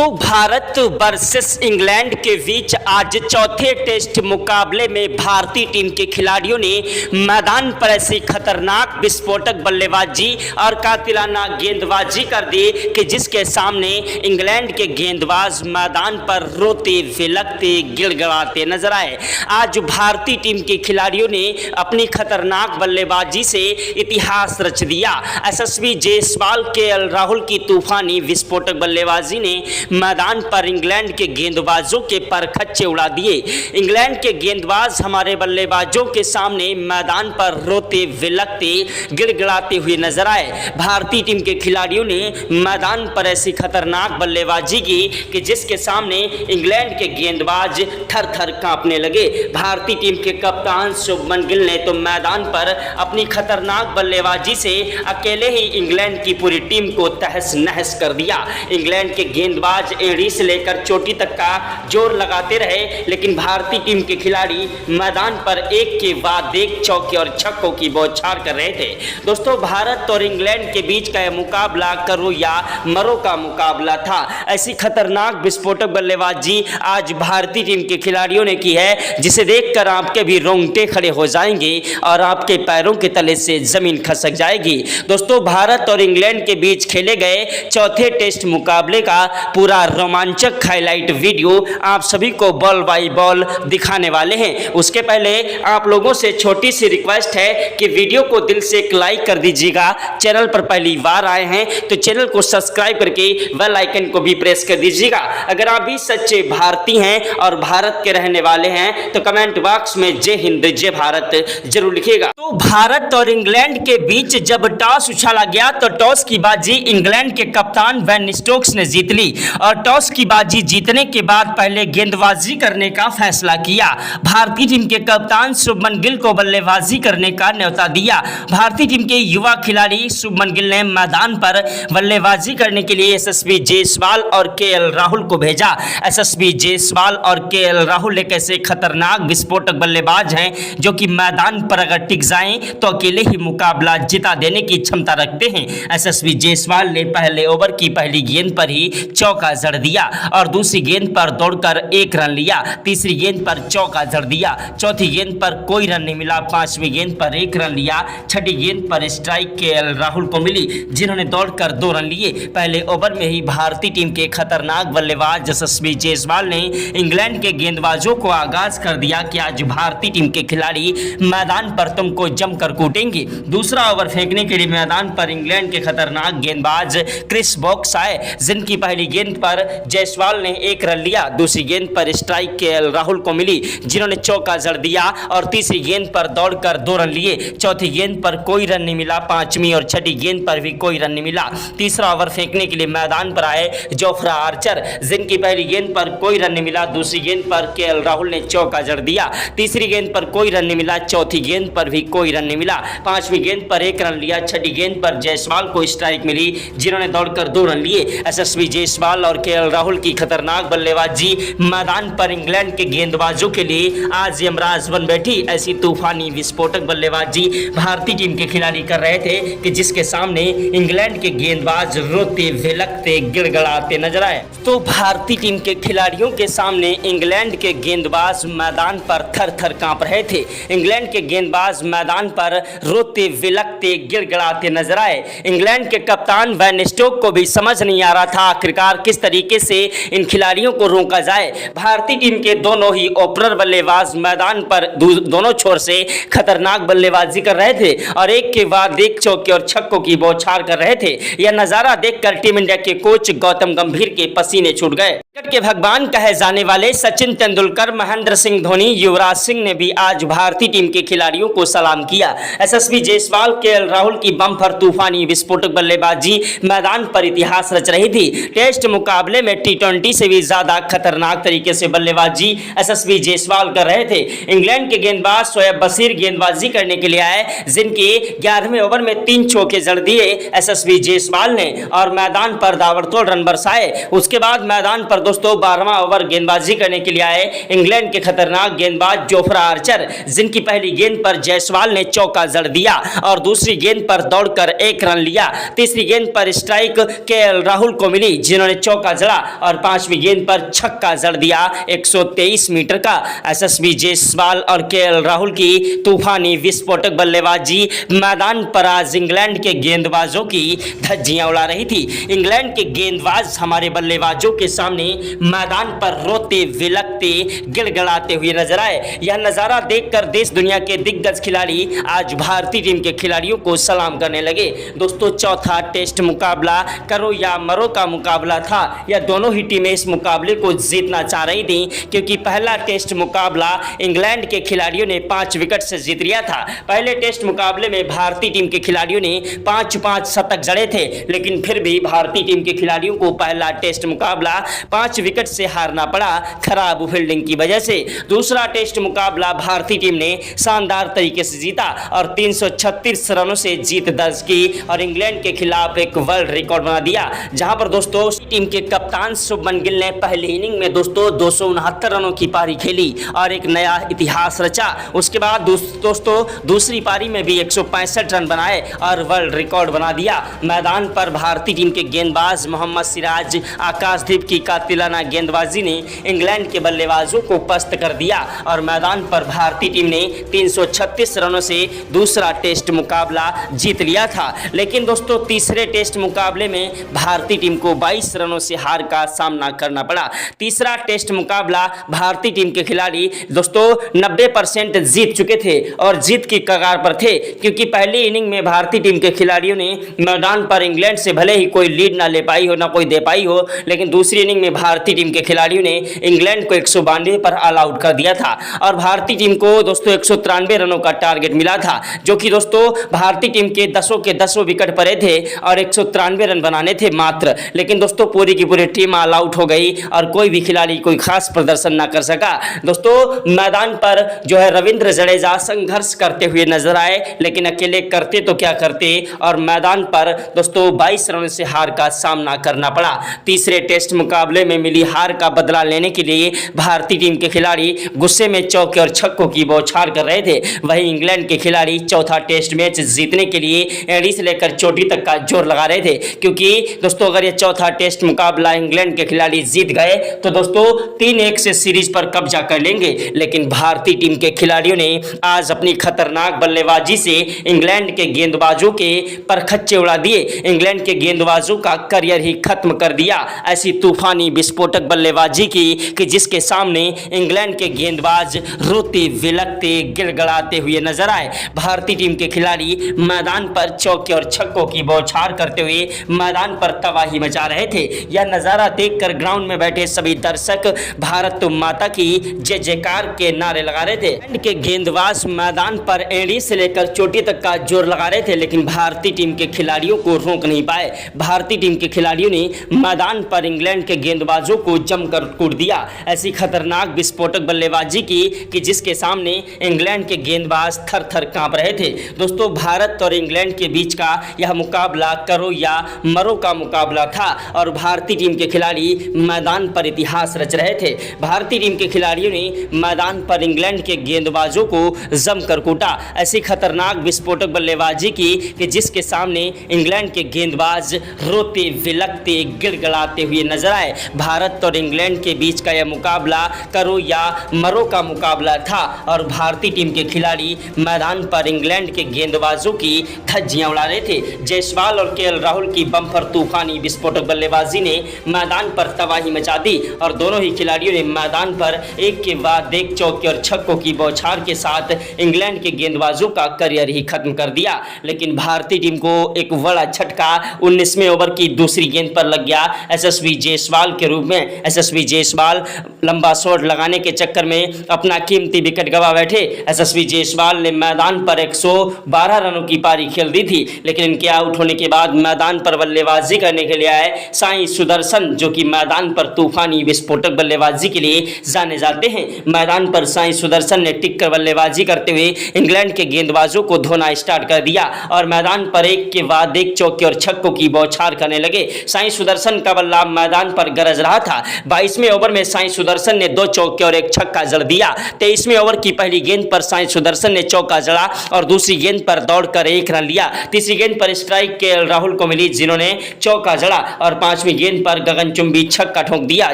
दोस्तों Bharat versus England के बीच आज चौथे टेस्ट मुकाबले में भारतीय टीम के खिलाड़ियों ने मैदान पर ऐसी खतरनाक विस्फोटक बल्लेबाजी और कातिलाना गेंदबाजी कर दी कि जिसके सामने इंग्लैंड के गेंदबाज मैदान पर रोते विलकते गिड़गिड़ाते नजर आए। आज भारतीय टीम के खिलाड़ियों ने अपनी खतरनाक बल्लेबाजी से इतिहास रच दिया। यशस्वी जायसवाल, केएल राहुल की तूफानी विस्फोटक बल्लेबाजी ने मैदान पर इंग्लैंड के गेंदबाजों के परखच्चे उड़ा दिए। इंग्लैंड के गेंदबाज हमारे बल्लेबाजों के सामने मैदान पर रोते विलकते गिड़गिड़ाते हुए नजर आए। भारतीय टीम के खिलाड़ियों ने मैदान पर ऐसी खतरनाक बल्लेबाजी की कि जिसके सामने इंग्लैंड के गेंदबाज थर थर कांपने लगे। भारतीय टीम के कप्तान शुभमन गिल ने तो मैदान पर अपनी खतरनाक बल्लेबाजी से अकेले ही इंग्लैंड की पूरी टीम को तहस नहस कर दिया। इंग्लैंड के गेंदबाज एड़ी से लेकर चोटी तक का जोर लगाते रहे, लेकिन भारतीय टीम के खिलाड़ी मैदान पर एक के बाद एक चौके और छक्कों की बौछार कर रहे थे। दोस्तों भारत और इंग्लैंड के बीच का यह मुकाबला करो या मरो का मुकाबला था। ऐसी खतरनाक विस्फोटक बल्लेबाजी आज भारतीय टीम के खिलाड़ियों ने की है जिसे देखकर आपके भी रोंगटे खड़े हो जाएंगे और आपके पैरों के तले से जमीन खसक जाएगी। दोस्तों भारत और इंग्लैंड के बीच खेले गए चौथे टेस्ट मुकाबले का पूरा रोमांचक हाईलाइट वीडियो आप सभी को बॉल बाई बॉल दिखाने वाले हैं। उसके पहले आप लोगों से छोटी सी रिक्वेस्ट है कि वीडियो को दिल से एक लाइक कर दीजिएगा। चैनल पर पहली बार आए हैं तो चैनल को सब्सक्राइब करके बेल आइकन को भी प्रेस कर दीजिएगा। अगर आप भी सच्चे भारतीय हैं और भारत के रहने वाले हैं तो कमेंट बॉक्स में जय हिंद जय भारत जरूर लिखिएगा। तो भारत और इंग्लैंड के बीच जब टॉस उछाला गया तो टॉस की बाजी इंग्लैंड के कप्तान बेन स्टोक्स ने जीत ली और टॉस की बाजी जीतने के बाद पहले गेंदबाजी करने का फैसला किया। भारतीय टीम के कप्तान शुभमन गिल को बल्लेबाजी करने का न्योता दिया। भारतीय टीम के युवा खिलाड़ी शुभमन गिल ने मैदान पर बल्लेबाजी करने के लिए यशस्वी जायसवाल और केएल राहुल को भेजा। यशस्वी जायसवाल और केएल राहुल एक ऐसे खतरनाक विस्फोटक बल्लेबाज हैं जो कि मैदान पर अगर टिक जाएं तो अकेले ही मुकाबला जिता देने की क्षमता रखते हैं। यशस्वी जायसवाल ने पहले ओवर की पहली गेंद पर ही चौका जड़ दिया और दूसरी गेंद पर दौड़कर 1 रन लिया। तीसरी गेंद पर चौका जड़ दिया। चौथी गेंद पर कोई रन नहीं मिला। पांचवी गेंद पर 1 रन लिया। छठी गेंद पर स्ट्राइक केएल राहुल को मिली जिन्होंने दौड़कर 2 रन लिए। पहले ओवर में ही भारतीय टीम के खतरनाक बल्लेबाज यशस्वी जायसवाल ने इंग्लैंड के गेंदबाजों को आगाज कर दिया कि आज भारतीय टीम के खिलाड़ी मैदान पर तुमको जमकर कूटेंगे। दूसरा ओवर फेंकने के लिए मैदान पर इंग्लैंड के खतरनाक गेंदबाज क्रिस वोक्स आए जिनकी पहली गेंद पर जायसवाल ने 1 रन लिया। दूसरी गेंद पर स्ट्राइक केएल राहुल को मिली जिन्होंने चौका जड़ दिया और तीसरी गेंद पर दौड़कर 2 रन लिए। चौथी गेंद पर कोई रन नहीं मिला। पांचवी और छठी गेंद पर भी कोई रन नहीं मिला। तीसरा ओवर फेंकने के लिए मैदान पर आए जोफ्रा आर्चर जिनकी पहली गेंद पर कोई रन नहीं मिला। दूसरी गेंद पर केएल राहुल ने चौका जड़ दिया। तीसरी गेंद पर कोई रन नहीं मिला। चौथी गेंद पर भी कोई रन नहीं मिला। पांचवी गेंद पर 1 रन लिया। छठी गेंद पर जायसवाल को स्ट्राइक मिली जिन्होंने दौड़कर 2 रन लिए। यशस्वी जायसवाल और केएल राहुल की खतरनाक बल्लेबाजी मैदान पर इंग्लैंड के गेंदबाजों के लिए आज यमराज बन बैठी। ऐसी तूफानी विस्फोटक बल्लेबाजी भारतीय टीम के खिलाड़ी कर रहे थे कि जिसके सामने इंग्लैंड के गेंदबाज रोते विलकते गिड़गिड़ाते नजर आए। तो भारतीय टीम के खिलाड़ियों के सामने इंग्लैंड के गेंदबाज मैदान पर थर थर कांप रहे थे। इंग्लैंड के गेंदबाज मैदान पर रोते विलकते गिड़गिड़ाते नजर आए। इंग्लैंड के कप्तान बेन स्टोक्स को भी समझ नहीं आ रहा था आखिरकार किस तरीके से इन खिलाड़ियों को रोका जाए। भारतीय टीम के दोनों ही ओपनर बल्लेबाज मैदान पर दोनों छोर से खतरनाक बल्लेबाजी कर रहे थे और एक के बाद एक चौके और छक्कों की बौछार कर रहे थे। यह नजारा देखकर टीम इंडिया के कोच गौतम गंभीर के पसीने छूट गए। क्रिकेट के भगवान कहे जाने वाले सचिन तेंदुलकर, महेंद्र सिंह धोनी, युवराज सिंह ने भी आज भारतीय टीम के खिलाड़ियों को सलाम किया। यशस्वी जायसवाल, केएल राहुल की बम्पर तूफानी विस्फोटक बल्लेबाजी मैदान पर इतिहास रच रही थी। टेस्ट मुकाबले में T20 से भी ज्यादा खतरनाक तरीके से बल्लेबाजी यशस्वी जायसवाल कर रहे थे। इंग्लैंड के गेंदबाज शोएब बशीर गेंदबाजी करने के लिए आए जिनके 11वें ओवर में 3 चौके जड़ दिए यशस्वी जायसवाल ने और मैदान पर ताबड़तोड़ रन बरसाए। उसके बाद मैदान पर दोस्तों 12वां ओवर गेंदबाजी करने के लिए आए इंग्लैंड के खतरनाक गेंदबाज जोफ्रा आर्चर, जिनकी पहली गेंद पर जायसवाल ने चौका जड़ दिया और दूसरी गेंद पर दौड़कर 1 रन लिया। तीसरी गेंद पर स्ट्राइक केएल राहुल को मिली, जिन्होंने चौका जड़ा और 5वीं गेंद पर छक्का जड़ दिया 123 मीटर का। यशस्वी जायसवाल और केएल राहुल की तूफानी विस्फोटक बल्लेबाजी मैदान पर आज इंग्लैंड के गेंदबाजों की धज्जियां उड़ा रही थी। इंग्लैंड के गेंदबाज हमारे बल्लेबाजों के सामने मैदान पर रोते विलकते गिड़गिड़ाते हुए नजर आए। यह नजारा देखकर देश दुनिया के दिग्गज खिलाड़ी आज भारतीय टीम के खिलाड़ियों को सलाम करने लगे। दोस्तों चौथा टेस्ट मुकाबला करो या मरो का मुकाबला था। यह दोनों ही टीमें इस मुकाबले को जीतना चाह रही थी, क्योंकि पहला टेस्ट मुकाबला इंग्लैंड के खिलाड़ियों ने 5 विकेट से जीत लिया था। पहले टेस्ट मुकाबले में भारतीय टीम के खिलाड़ियों ने 5-5 शतक जड़े थे, लेकिन फिर भी भारतीय टीम के खिलाड़ियों को पहला टेस्ट मुकाबला 5 विकेट से हारना पड़ा, खराब फील्डिंग की वजह से। दूसरा टेस्ट मुकाबला भारतीय टीम ने शानदार तरीके से जीता और 336 रनों से जीत दर्ज की और इंग्लैंड के खिलाफ एक वर्ल्ड रिकॉर्ड बना दिया, जहां पर दोस्तों टीम के कप्तान शुभमन गिल ने पहली इनिंग में दोस्तों 269 रनों की पारी खेली और एक नया इतिहास रचा। उसके बाद दोस्तों दूसरी पारी में भी 165 रन बनाए और वर्ल्ड रिकॉर्ड बना दिया। मैदान पर भारतीय टीम के गेंदबाज मोहम्मद सिराज, आकाशदीप की कातिलाना गेंदबाजी ने इंग्लैंड के बल्लेबाजों को पस्त कर दिया और मैदान पर भारतीय टीम ने 336 रनों से दूसरा टेस्ट मुकाबला जीत लिया था। लेकिन दोस्तों तीसरे टेस्ट मुकाबले में भारतीय टीम को 22 रनों से हार का सामना करना पड़ा। तीसरा टेस्ट मुकाबला भारतीय टीम के खिलाड़ी दोस्तों 90% जीत चुके थे और जीत की कगार पर थे, क्योंकि पहली इनिंग में भारतीय टीम के खिलाड़ियों ने मैदान पर इंग्लैंड से भले ही कोई लीड ना ले पाई हो ना कोई दे पाई हो, लेकिन दूसरी इनिंग में भारतीय टीम के खिलाड़ियों ने इंग्लैंड को 192 पर ऑल आउट कर दिया था और भारतीय टीम को दोस्तों 193 रनों का टारगेट मिला था, जो कि दोस्तों भारतीय टीम के 10 विकेट पड़े थे और 193 रन बनाने थे मात्र। लेकिन दोस्तों पूरी की पूरी टीम ऑल आउट हो गई और कोई भी खिलाड़ी कोई खास प्रदर्शन ना कर सका। दोस्तों मैदान पर जो है रविंद्र जडेजा संघर्ष करते हुए नजर आए, लेकिन अकेले करते तो क्या करते और मैदान पर दोस्तों 22 रनों से हार का सामना करना पड़ा। तीसरे टेस्ट मुकाबले में मिली हार का बदला लेने के लिए भारतीय टीम के खिलाड़ी गुस्से में चौके और छक्कों की बौछार कर रहे थे। वहीं इंग्लैंड के खिलाड़ी चौथा टेस्ट मैच जीतने के लिए एड़ी से लेकर चोटी तक का जोर लगा रहे थे, क्योंकि दोस्तों अगर ये चौथा टेस्ट मुकाबला इंग्लैंड के खिलाड़ी जीत गए तो दोस्तों 3-1 से सीरीज पर कब्जा कर लेंगे। लेकिन भारतीय टीम के खिलाड़ियों ने आज अपनी खतरनाक बल्लेबाजी से इंग्लैंड के गेंदबाजों के परखच्चे उड़ा दिए, इंग्लैंड के गेंदबाजों का करियर ही खत्म कर दिया। ऐसी तूफानी विस्फोटक बल्लेबाजी की कि जिसके सामने इंग्लैंड के गेंदबाज रोते विलकते गिड़गिड़ाते हुए नजर आए। भारतीय टीम के खिलाड़ी मैदान पर चौके और छक्कों की बौछार करते हुए मैदान पर तबाही मचा रहे थे। यह नजारा देखकर ग्राउंड में बैठे सभी दर्शक भारत माता की जय जयकार के नारे लगा रहे थे। इंग्लैंड के गेंदबाज मैदान पर एड़ी से लेकर चोटी तक का जोर लगा रहे थे, लेकिन भारतीय टीम के खिलाड़ियों को रोक नहीं पाए। भारतीय टीम के खिलाड़ियों ने मैदान पर इंग्लैंड के गेंदबाजों को जमकर कूट दिया। ऐसी खतरनाक विस्फोटक बल्लेबाजी की कि जिसके सामने इंग्लैंड के गेंदबाज थर थर कांप रहे थे। दोस्तों भारत और इंग्लैंड के बीच का यह मुकाबला करो या मरो का मुकाबला था और भारतीय टीम के खिलाड़ी मैदान पर इतिहास रच रहे थे। भारतीय टीम के खिलाड़ियों ने मैदान पर इंग्लैंड के गेंदबाजों को जमकर कूटा। ऐसी खतरनाक विस्फोटक बल्लेबाजी की कि जिसके सामने इंग्लैंड के गेंदबाज रोते विलकते गिड़गिड़ाते हुए नजर आए। भारत और इंग्लैंड के बीच का यह मुकाबला करो या मरो का मुकाबला था और भारतीय टीम के खिलाड़ी मैदान पर इंग्लैंड के गेंदबाजों की धज्जियां उड़ा रहे थे। जायसवाल और केएल राहुल की बम्पर तूफानी विस्फोटक बल्लेबाजी ने मैदान पर तबाही मचा दी और दोनों ही खिलाड़ियों ने मैदान पर एक के बाद एक चौके और छक्कों की बौछार के साथ इंग्लैंड के गेंदबाजों का करियर ही खत्म कर दिया। लेकिन भारतीय टीम को एक बड़ा झटका 19वें ओवर की दूसरी गेंद पर लग गया यशस्वी जायसवाल के रूप में। यशस्वी जायसवाल लंबा शॉट लगाने के चक्कर में अपना कीमती विकेट गंवा बैठे। यशस्वी जायसवाल ने मैदान पर 112 रनों की पारी खेल दी थी, लेकिन इनके आउट होने के बाद मैदान पर बल्लेबाजी करने के लिए आए साई सुदर्शन, जो कि मैदान पर तूफानी विस्फोटक बल्लेबाजी के लिए जाने जाते हैं। मैदान पर साई सुदर्शन ने टिककर बल्लेबाजी करते हुए इंग्लैंड के गेंदबाजों को धोना स्टार्ट कर दिया और मैदान पर एक के बाद एक चौके और छक्कों की बौछार करने लगे। साई सुदर्शन का बल्ला मैदान पर गरज गरज रहा था। 22वें ओवर में साई सुदर्शन ने 2 चौके और 1 छक्का जड़ दिया। 23वें ओवर की पहली गेंद पर साई सुदर्शन ने चौका जड़ा और दूसरी गेंद पर दौड़कर 1 रन लिया। तीसरी गेंद पर स्ट्राइक केएल राहुल को मिली, जिन्होंने चौका जड़ा और 5वीं गेंद पर गगनचुंबी छक्का ठोक दिया।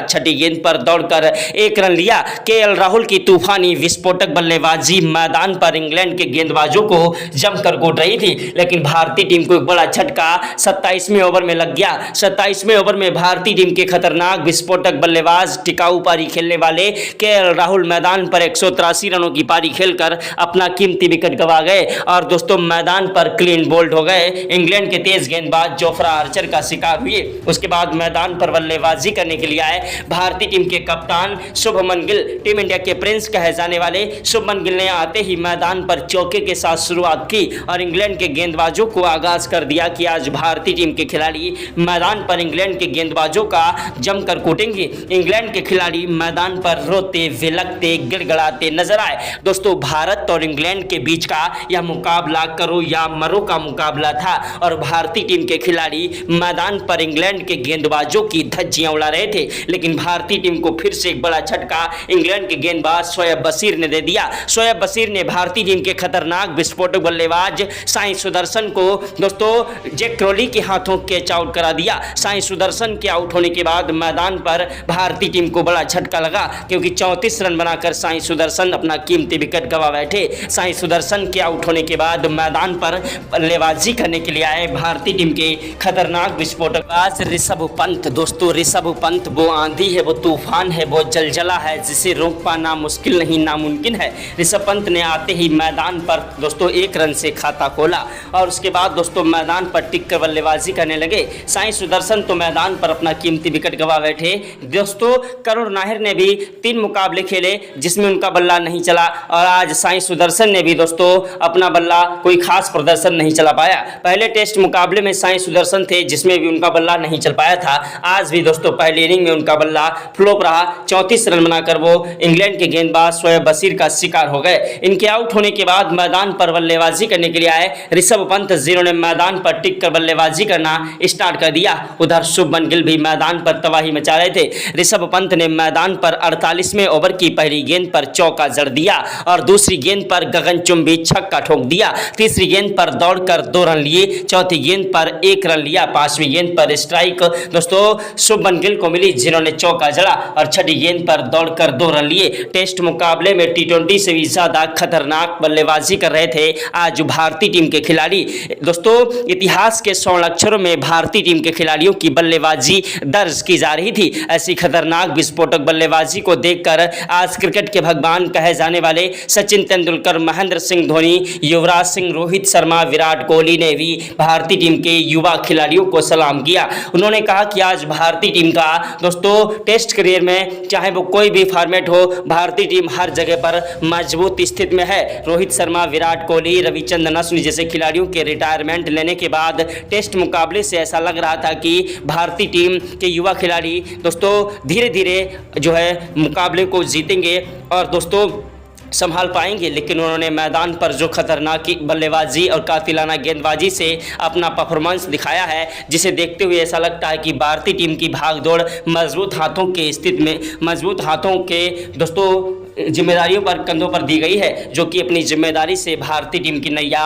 छठी गेंद पर दौड़कर 1 रन लिया। केएल राहुल की तूफानी विस्फोटक बल्लेबाजी मैदान पर इंग्लैंड के गेंदबाजों को जमकर कूट रही थी, लेकिन भारतीय टीम को एक बड़ा झटका 27वें ओवर में लग गया। 27वें ओवर में भारतीय टीम के खतरनाक विस्फोटक बल्लेबाज टिकाऊ पारी खेलने वाले केएल राहुल मैदान पर 183 रनों की पारी खेलकर अपना कीमती विकेट गंवा गए और दोस्तों मैदान पर क्लीन बोल्ड हो गए। इंग्लैंड के तेज गेंदबाज जोफ्रा आर्चर का शिकार हुए। उसके बाद मैदान पर बल्लेबाजी करने के लिए आए भारतीय टीम के कप्तान शुभमन गिल। टीम इंडिया के प्रिंस कहे जाने वाले शुभमन गिल ने आते ही मैदान पर चौके के साथ शुरुआत की और इंग्लैंड के गेंदबाजों को आगाज कर दिया कि आज भारतीय टीम के खिलाड़ी मैदान पर इंग्लैंड के गेंदबाजों का जमकर कूटेंगे। इंग्लैंड के खिलाड़ी मैदान पर रोते विलकते गिड़गड़ाते नजर आए। दोस्तों भारत और इंग्लैंड के बीच का यह मुकाबला करो या मरो का मुकाबला था और भारतीय टीम के खिलाड़ी मैदान पर इंग्लैंड के गेंदबाजों की धज्जियां उड़ा रहे थे, लेकिन भारतीय टीम को फिर से एक बड़ा झटका इंग्लैंड के गेंदबाज शोएब बशीर ने दे दिया। शोएब बशीर ने भारतीय टीम के खतरनाक विस्फोटक बल्लेबाज साई सुदर्शन को दोस्तों जैक क्रॉली के हाथों कैच आउट करा दिया। साई सुदर्शन के आउट होने के बाद मैदान पर भारतीय टीम को बड़ा झटका लगा, क्योंकि 34 रन बनाकर साई सुदर्शन अपना कीमती विकेट गंवा बैठे। साई सुदर्शन के आउट होने के बाद मैदान पर बल्लेबाजी करने के लिए आए भारतीय टीम के खतरनाक विस्फोटक ऋषभ पंत। दोस्तों ऋषभ पंत वो आंधी है, वो तूफान है, वो जलजला है जिसे रोक पाना मुश्किल नहीं नामुमकिन है। ऋषभ पंत ने आते ही मैदान पर दोस्तों 1 रन से खाता खोला और उसके बाद दोस्तों मैदान पर टिककर बल्लेबाजी करने लगे। साई सुदर्शन तो मैदान पर अपना कीमती विकेट गंवा बैठे। दोस्तों करुण नाहर ने भी 3 मुकाबले खेले जिसमें उनका बल्ला नहीं चला और आज साई सुदर्शन ने भी दोस्तों अपना बल्ला कोई खास प्रदर्शन नहीं चला पाया। पहले टेस्ट मुकाबले में साई सुदर्शन थे जिसमें भी उनका बल्ला नहीं चल पाया था। आज भी दोस्तों पहली इनिंग में उनका बल्ला फ्लॉप रहा। 34 रन बनाकर वो इंग्लैंड के गेंदबाज शोएब बशीर का शिकार हो गए। इनके आउट होने के बाद मैदान पर बल्लेबाजी करने के लिए आए ऋषभ पंत, जिन्होंने मैदान पर टिककर बल्लेबाजी करना स्टार्ट कर दिया। उधर शुभमन गिल भी मैदान पर तबाही मचा रहे थे। ऋषभ पंत ने मैदान पर 48वें ओवर की पहली गेंद पर चौका जड़ दिया और दूसरी गेंद पर गगनचुंबी छक्का ठोक दिया। तीसरी गेंद पर दौड़कर 2 रन लिए। चौथी गेंद पर 1 रन लिया। 5वीं गेंद पर स्ट्राइक दोस्तों शुभमन गिल को मिली, जिन्होंने चौका जड़ा और छठी गेंद पर दौड़कर 2 रन लिए। टेस्ट मुकाबले में T20 से भी ज्यादा खतरनाक बल्लेबाजी कर रहे थे आज भारतीय टीम के खिलाड़ी। दोस्तों इतिहास के स्वर्ण अक्षरों में भारतीय टीम के खिलाड़ियों की बल्लेबाजी दर्ज की जा रही थी। ऐसी खतरनाक विस्फोटक बल्लेबाजी को देखकर आज क्रिकेट के भगवान कहे जाने वाले सचिन तेंदुलकर, महेंद्र सिंह धोनी, युवराज सिंह, रोहित शर्मा, विराट कोहली ने भी भारतीय टीम के युवा खिलाड़ियों को सलाम किया। उन्होंने कहा कि आज भारतीय टीम का दोस्तों टेस्ट करियर में चाहे वो कोई भी फॉर्मेट हो, भारतीय टीम हर जगह पर मजबूत स्थिति में है। रोहित शर्मा, विराट कोहली, रविचंद्रन अश्विन जैसे खिलाड़ियों के रिटायरमेंट लेने के बाद टेस्ट मुकाबले से ऐसा लग रहा था कि भारतीय टीम के युवा खिलाड़ी दोस्तों धीरे धीरे जो है मुकाबले को जीतेंगे और दोस्तों संभाल पाएंगे, लेकिन उन्होंने मैदान पर जो खतरनाक बल्लेबाजी और कातिलाना गेंदबाजी से अपना परफॉर्मेंस दिखाया है, जिसे देखते हुए ऐसा लगता है कि भारतीय टीम की भागदौड़ मजबूत हाथों के स्थिति में, मजबूत हाथों के दोस्तों जिम्मेदारियों पर कंधों पर दी गई है, जो कि अपनी जिम्मेदारी से भारतीय टीम की नैया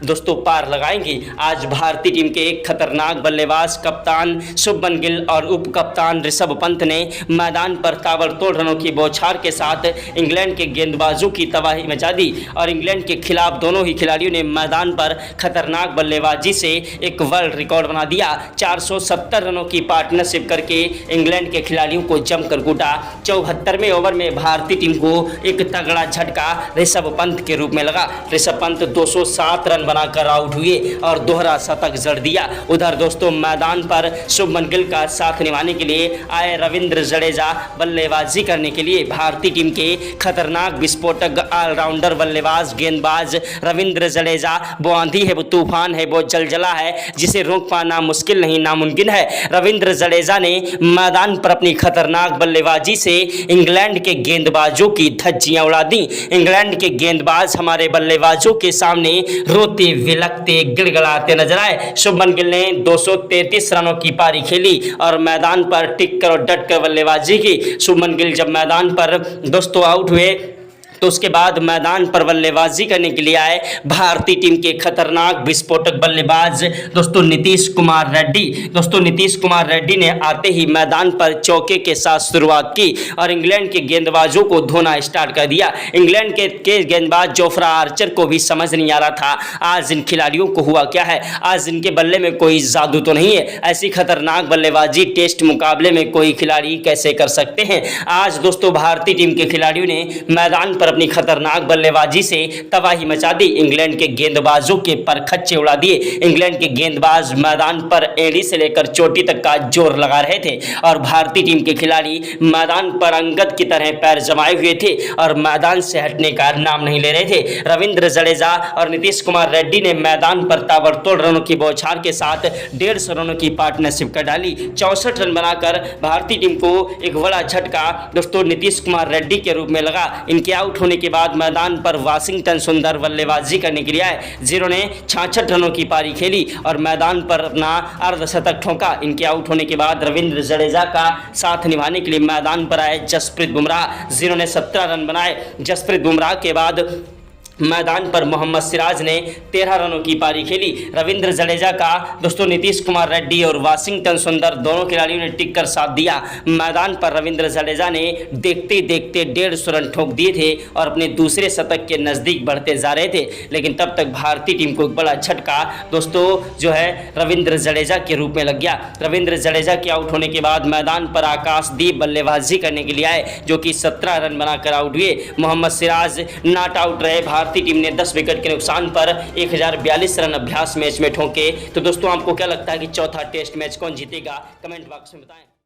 दोस्तों पार लगाएंगी। आज भारतीय टीम के एक खतरनाक बल्लेबाज कप्तान शुभमन गिल और उप कप्तान ऋषभ पंत ने मैदान पर ताबड़तोड़ रनों की बौछार के साथ इंग्लैंड के गेंदबाजों की तबाही मचा दी और इंग्लैंड के खिलाफ दोनों ही खिलाड़ियों ने मैदान पर खतरनाक बल्लेबाजी से एक वर्ल्ड रिकॉर्ड बना दिया। 470 रनों की पार्टनरशिप करके इंग्लैंड के खिलाड़ियों को जमकर कूटा। 74वें ओवर में भारतीय टीम को एक तगड़ा झटका ऋषभ पंत के रूप में लगा। ऋषभ पंत 207 रन बनाकर आउट हुए और दोहरा शतक जड़ दिया। उधर दोस्तों मैदान पर शुभमन गिल का साथ निभाने के लिए आए रविंद्र जडेजा बल्लेबाजी करने के लिए। भारतीय टीम के खतरनाक विस्फोटक ऑलराउंडर बल्लेबाज गेंदबाज रविंद्र जडेजा वो आंधी है, वो तूफान है, वो जलजला है जिसे रोक पाना मुश्किल नहीं नामुमकिन है। रविंद्र जडेजा ने मैदान पर अपनी खतरनाक बल्लेबाजी से इंग्लैंड के गेंदबाजों की धज्जियां उड़ा दी। इंग्लैंड के गेंदबाज हमारे बल्लेबाजों के सामने रोते विलखते गिड़गिड़ाते नजर आए। शुभमन गिल ने 233 रनों की पारी खेली और मैदान पर टिक कर और डट कर बल्लेबाजी की। शुभमन गिल जब मैदान पर दोस्तों आउट हुए तो उसके बाद मैदान पर बल्लेबाजी करने के लिए आए भारतीय टीम के खतरनाक विस्फोटक बल्लेबाज दोस्तों नीतीश कुमार रेड्डी। दोस्तों नीतीश कुमार रेड्डी ने आते ही मैदान पर चौके के साथ शुरुआत की और इंग्लैंड के गेंदबाजों को धोना स्टार्ट कर दिया। इंग्लैंड के गेंदबाज जोफ्रा आर्चर को भी समझ नहीं आ रहा था आज इन खिलाड़ियों को हुआ क्या है, आज इनके बल्ले में कोई जादू तो नहीं है, ऐसी खतरनाक बल्लेबाजी टेस्ट मुकाबले में कोई खिलाड़ी कैसे कर सकते हैं। आज दोस्तों भारतीय टीम के खिलाड़ियों ने मैदान पर अपनी खतरनाक बल्लेबाजी से तबाही मचा दी। इंग्लैंड के गेंदबाजों के परखच्चे उड़ा दिए। इंग्लैंड के गेंदबाज मैदान पर एड़ी से लेकर चोटी तक का जोर लगा रहे थे और भारतीय टीम के खिलाड़ी मैदान पर अंगद की तरह पैर जमाए हुए थे और मैदान से हटने का नाम नहीं ले रहे थे। रविंद्र जडेजा और नीतीश कुमार रेड्डी ने मैदान पर ताबड़तोड़ रनों की बौछार के साथ 150 रनों की पार्टनरशिप कर डाली। 64 रन बनाकर भारतीय टीम को एक बड़ा झटका दोस्तों नीतीश कुमार रेड्डी के रूप में लगा। इनके आउट होने के बाद मैदान पर वाशिंगटन सुंदर बल्लेबाजी करने के लिए आए, जिन्होंने 66 रनों की पारी खेली और मैदान पर अपना अर्धशतक ठोका। इनके आउट होने के बाद रविंद्र जडेजा का साथ निभाने के लिए मैदान पर आए जसप्रीत बुमराह, जिन्होंने 17 रन बनाए। जसप्रीत बुमराह के बाद मैदान पर मोहम्मद सिराज ने 13 रनों की पारी खेली। रविंद्र जडेजा का दोस्तों नीतीश कुमार रेड्डी और वाशिंगटन सुंदर दोनों खिलाड़ियों ने टिक कर साथ दिया। मैदान पर रविंद्र जडेजा ने देखते देखते 150 रन ठोक दिए थे और अपने दूसरे शतक के नज़दीक बढ़ते जा रहे थे, लेकिन तब तक भारतीय टीम को एक बड़ा झटका दोस्तों जो है रविंद्र जडेजा के रूप में लग गया। रविंद्र जडेजा के आउट होने के बाद मैदान पर आकाशदीप बल्लेबाजी करने के लिए आए, जो कि 17 रन बनाकर आउट हुए। मोहम्मद सिराज नॉट आउट रहे। भारतीय टीम ने 10 विकेट के नुकसान पर 1042 रन अभ्यास मैच में ठोके। तो दोस्तों आपको क्या लगता है कि चौथा टेस्ट मैच कौन जीतेगा, कमेंट बॉक्स में बताएं।